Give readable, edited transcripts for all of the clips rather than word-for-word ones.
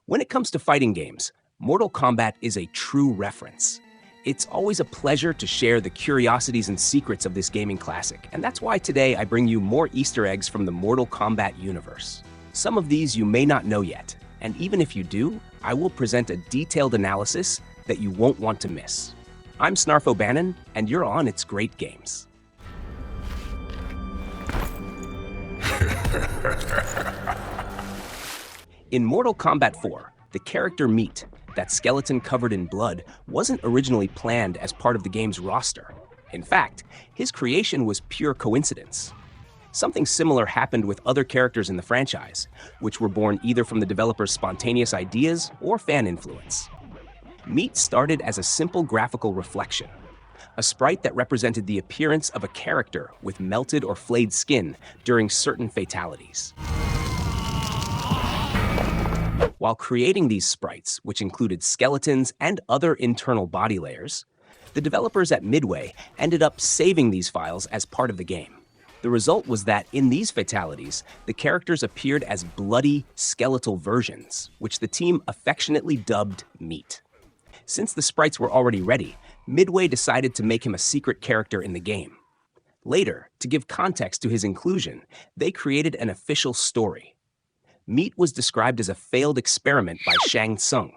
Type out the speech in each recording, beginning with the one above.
When it comes to fighting games, Mortal Kombat is a true reference. It's always a pleasure to share the curiosities and secrets of this gaming classic, and that's why today I bring you more Easter eggs from the Mortal Kombat universe. Some of these you may not know yet, and even if you do, I will present a detailed analysis that you won't want to miss. I'm Snarf O'Bannon, and you're on It's Great Games. In Mortal Kombat 4, the character Meat, that skeleton covered in blood, wasn't originally planned as part of the game's roster. In fact, his creation was pure coincidence. Something similar happened with other characters in the franchise, which were born either from the developer's spontaneous ideas or fan influence. Meat started as a simple graphical reflection, a sprite that represented the appearance of a character with melted or flayed skin during certain fatalities. While creating these sprites, which included skeletons and other internal body layers, the developers at Midway ended up saving these files as part of the game. The result was that in these fatalities, the characters appeared as bloody, skeletal versions, which the team affectionately dubbed Meat. Since the sprites were already ready, Midway decided to make him a secret character in the game. Later, to give context to his inclusion, they created an official story. Meat was described as a failed experiment by Shang Tsung.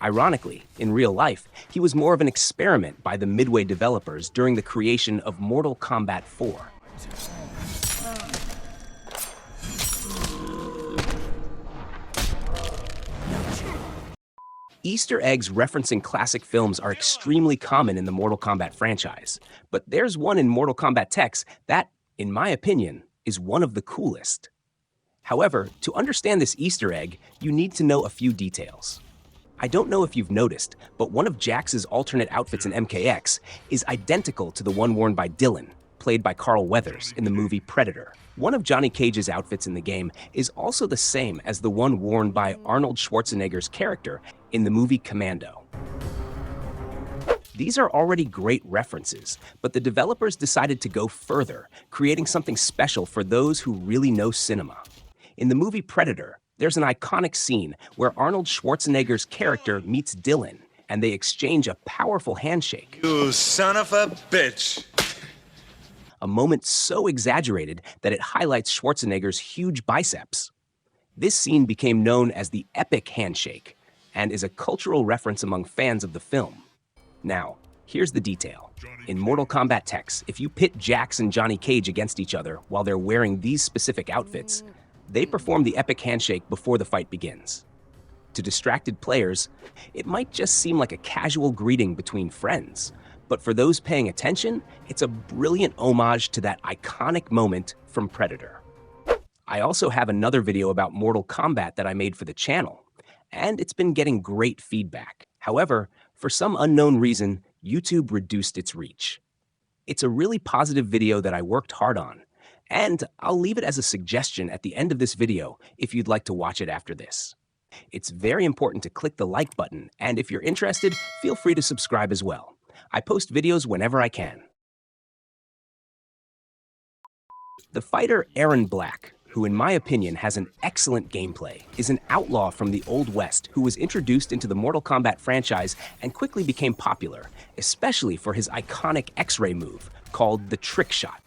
Ironically, in real life, he was more of an experiment by the Midway developers during the creation of Mortal Kombat 4. Easter eggs referencing classic films are extremely common in the Mortal Kombat franchise, but there's one in Mortal Kombat text that, in my opinion, is one of the coolest. However, to understand this Easter egg, you need to know a few details. I don't know if you've noticed, but one of Jax's alternate outfits in MKX is identical to the one worn by Dylan, played by Carl Weathers in the movie Predator. One of Johnny Cage's outfits in the game is also the same as the one worn by Arnold Schwarzenegger's character in the movie Commando. These are already great references, but the developers decided to go further, creating something special for those who really know cinema. In the movie Predator, there's an iconic scene where Arnold Schwarzenegger's character meets Dylan, and they exchange a powerful handshake. You son of a bitch! A moment so exaggerated that it highlights Schwarzenegger's huge biceps. This scene became known as the Epic Handshake, and is a cultural reference among fans of the film. Now, here's the detail. In Mortal Kombat text, if you pit Jax and Johnny Cage against each other while they're wearing these specific outfits, they perform the Epic Handshake before the fight begins. To distracted players, it might just seem like a casual greeting between friends, but for those paying attention, it's a brilliant homage to that iconic moment from Predator. I also have another video about Mortal Kombat that I made for the channel, and it's been getting great feedback. However, for some unknown reason, YouTube reduced its reach. It's a really positive video that I worked hard on, and I'll leave it as a suggestion at the end of this video if you'd like to watch it after this. It's very important to click the like button, and if you're interested, feel free to subscribe as well. I post videos whenever I can. The fighter Erron Black, who in my opinion has an excellent gameplay, is an outlaw from the Old West who was introduced into the Mortal Kombat franchise and quickly became popular, especially for his iconic X-ray move called the Trick Shot.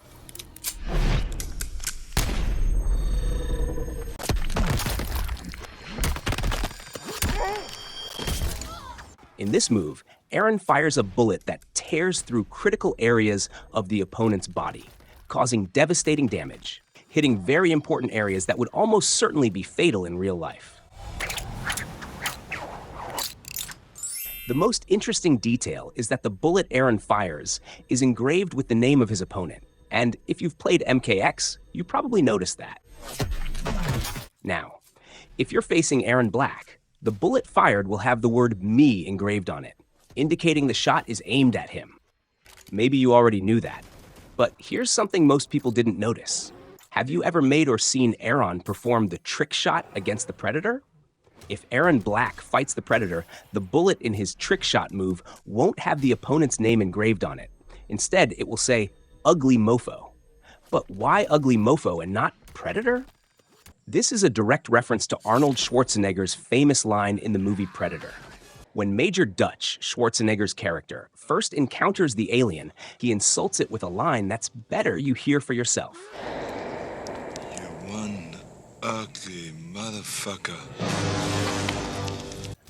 In this move, Erron fires a bullet that tears through critical areas of the opponent's body, causing devastating damage, hitting very important areas that would almost certainly be fatal in real life. The most interesting detail is that the bullet Erron fires is engraved with the name of his opponent, and if you've played MKX, you probably noticed that. Now, if you're facing Erron Black, the bullet fired will have the word "me" engraved on it, indicating the shot is aimed at him. Maybe you already knew that, but here's something most people didn't notice. Have you ever made or seen Erron perform the Trick Shot against the Predator? If Erron Black fights the Predator, the bullet in his Trick Shot move won't have the opponent's name engraved on it. Instead, it will say, "Ugly Mofo." But why Ugly Mofo and not Predator? This is a direct reference to Arnold Schwarzenegger's famous line in the movie Predator. When Major Dutch, Schwarzenegger's character, first encounters the alien, he insults it with a line that's better you hear for yourself. You one ugly motherfucker.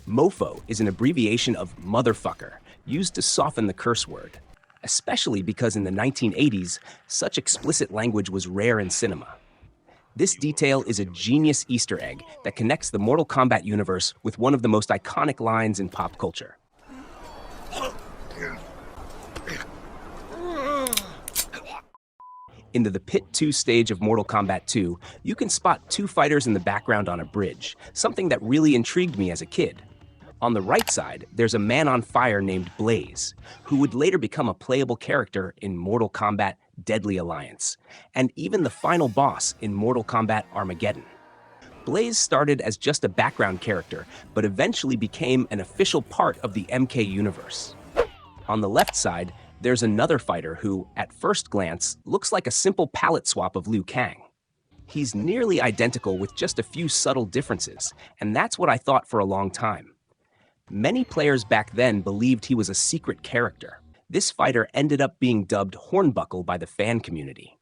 Mofo is an abbreviation of motherfucker, used to soften the curse word, especially because in the 1980s, such explicit language was rare in cinema. This detail is a genius Easter egg that connects the Mortal Kombat universe with one of the most iconic lines in pop culture. In the Pit 2 stage of Mortal Kombat 2, you can spot two fighters in the background on a bridge, something that really intrigued me as a kid. On the right side, there's a man on fire named Blaze, who would later become a playable character in Mortal Kombat Deadly Alliance, and even the final boss in Mortal Kombat Armageddon. Blaze started as just a background character, but eventually became an official part of the MK universe. On the left side, there's another fighter who, at first glance, looks like a simple palette swap of Liu Kang. He's nearly identical with just a few subtle differences, and that's what I thought for a long time. Many players back then believed he was a secret character. This fighter ended up being dubbed Hornbuckle by the fan community.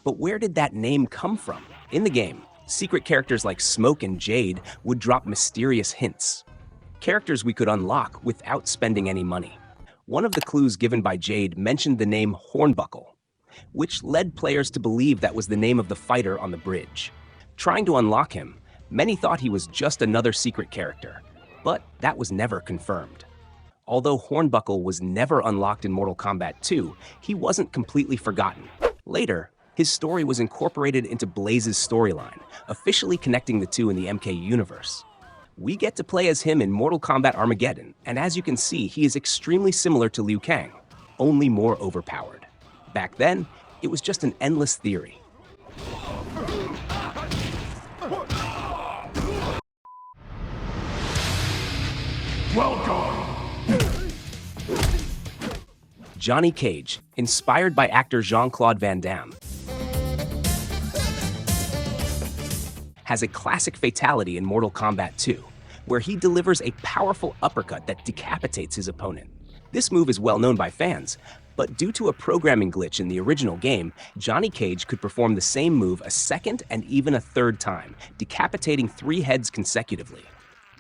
But where did that name come from? In the game, secret characters like Smoke and Jade would drop mysterious hints. Characters we could unlock without spending any money. One of the clues given by Jade mentioned the name Hornbuckle, which led players to believe that was the name of the fighter on the bridge. Trying to unlock him, many thought he was just another secret character, but that was never confirmed. Although Hornbuckle was never unlocked in Mortal Kombat 2, he wasn't completely forgotten. Later, his story was incorporated into Blaze's storyline, officially connecting the two in the MK universe. We get to play as him in Mortal Kombat Armageddon, and as you can see, he is extremely similar to Liu Kang, only more overpowered. Back then, it was just an endless theory. Welcome! Johnny Cage, inspired by actor Jean-Claude Van Damme, has a classic fatality in Mortal Kombat 2, where he delivers a powerful uppercut that decapitates his opponent. This move is well known by fans, but due to a programming glitch in the original game, Johnny Cage could perform the same move a second and even a third time, decapitating 3 heads consecutively.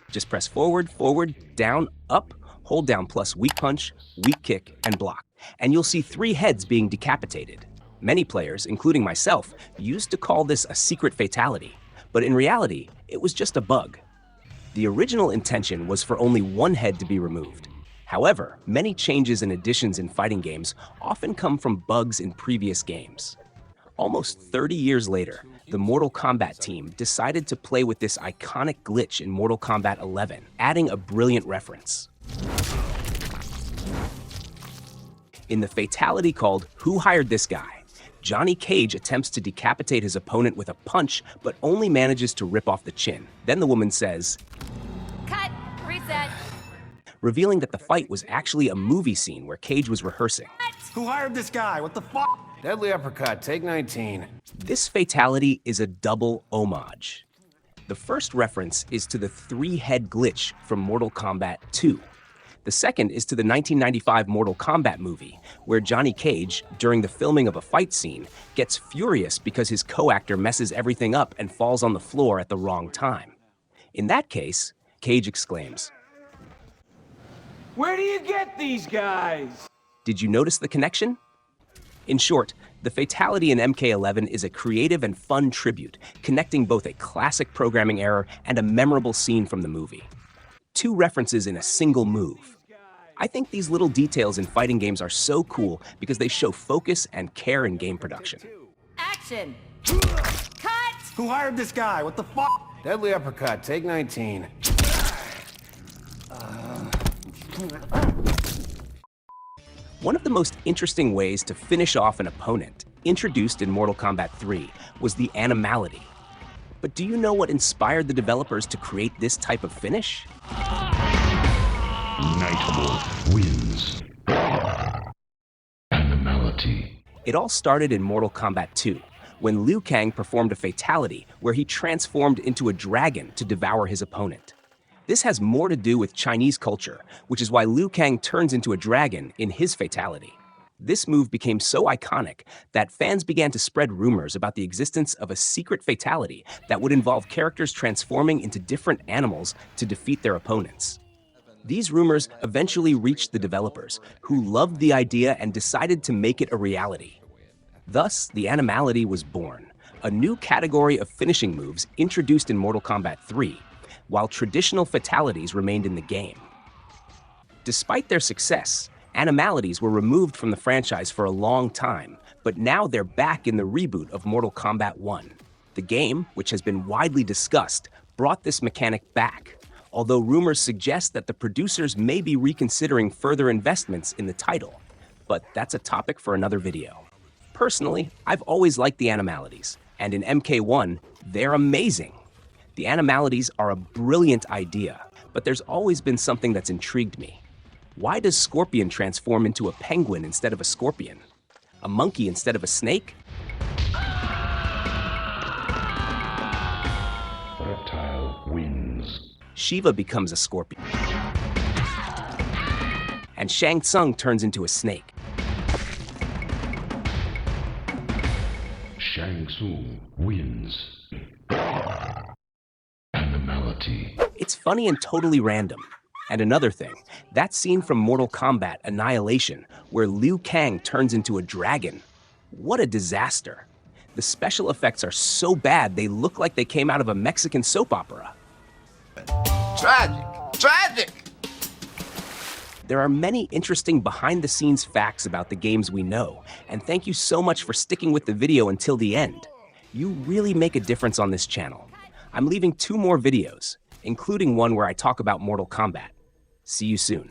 Just press forward, forward, down, up, hold down plus weak punch, weak kick, and block, and you'll see 3 heads being decapitated. Many players, including myself, used to call this a secret fatality, but in reality, it was just a bug. The original intention was for only 1 head to be removed. However, many changes and additions in fighting games often come from bugs in previous games. Almost 30 years later, the Mortal Kombat team decided to play with this iconic glitch in Mortal Kombat 11, adding a brilliant reference. In the fatality called Who Hired This Guy?, Johnny Cage attempts to decapitate his opponent with a punch, but only manages to rip off the chin. Then the woman says, "Cut! Reset!" revealing that the fight was actually a movie scene where Cage was rehearsing. Who hired this guy? What the fuck? Deadly uppercut, take 19. This fatality is a double homage. The first reference is to the 3-head glitch from Mortal Kombat 2. The second is to the 1995 Mortal Kombat movie, where Johnny Cage, during the filming of a fight scene, gets furious because his co-actor messes everything up and falls on the floor at the wrong time. In that case, Cage exclaims, "Where do you get these guys?" "Did you notice the connection?" In short, the fatality in MK11 is a creative and fun tribute, connecting both a classic programming error and a memorable scene from the movie. 2 references in a single move. I think these little details in fighting games are so cool because they show focus and care in game production. Action! Cut! Who hired this guy? What the fuck? Deadly uppercut, take 19. One of the most interesting ways to finish off an opponent, introduced in Mortal Kombat 3, was the Animality. But do you know what inspired the developers to create this type of finish? Nightwolf wins. Animality. It all started in Mortal Kombat 2, when Liu Kang performed a fatality where he transformed into a dragon to devour his opponent. This has more to do with Chinese culture, which is why Liu Kang turns into a dragon in his fatality. This move became so iconic that fans began to spread rumors about the existence of a secret fatality that would involve characters transforming into different animals to defeat their opponents. These rumors eventually reached the developers, who loved the idea and decided to make it a reality. Thus, the Animality was born, a new category of finishing moves introduced in Mortal Kombat 3, while traditional fatalities remained in the game. Despite their success, Animalities were removed from the franchise for a long time, but now they're back in the reboot of Mortal Kombat 1. The game, which has been widely discussed, brought this mechanic back, although rumors suggest that the producers may be reconsidering further investments in the title. But that's a topic for another video. Personally, I've always liked the Animalities, and in MK1, they're amazing. The Animalities are a brilliant idea, but there's always been something that's intrigued me. Why does Scorpion transform into a penguin instead of a scorpion? A monkey instead of a snake? Reptile wins. Shiva becomes a scorpion. And Shang Tsung turns into a snake. Shang Tsung wins. Animality. It's funny and totally random. And another thing, that scene from Mortal Kombat Annihilation, where Liu Kang turns into a dragon. What a disaster. The special effects are so bad they look like they came out of a Mexican soap opera. Tragic! Tragic! There are many interesting behind-the-scenes facts about the games we know, and thank you so much for sticking with the video until the end. You really make a difference on this channel. I'm leaving 2 more videos, including one where I talk about Mortal Kombat. See you soon.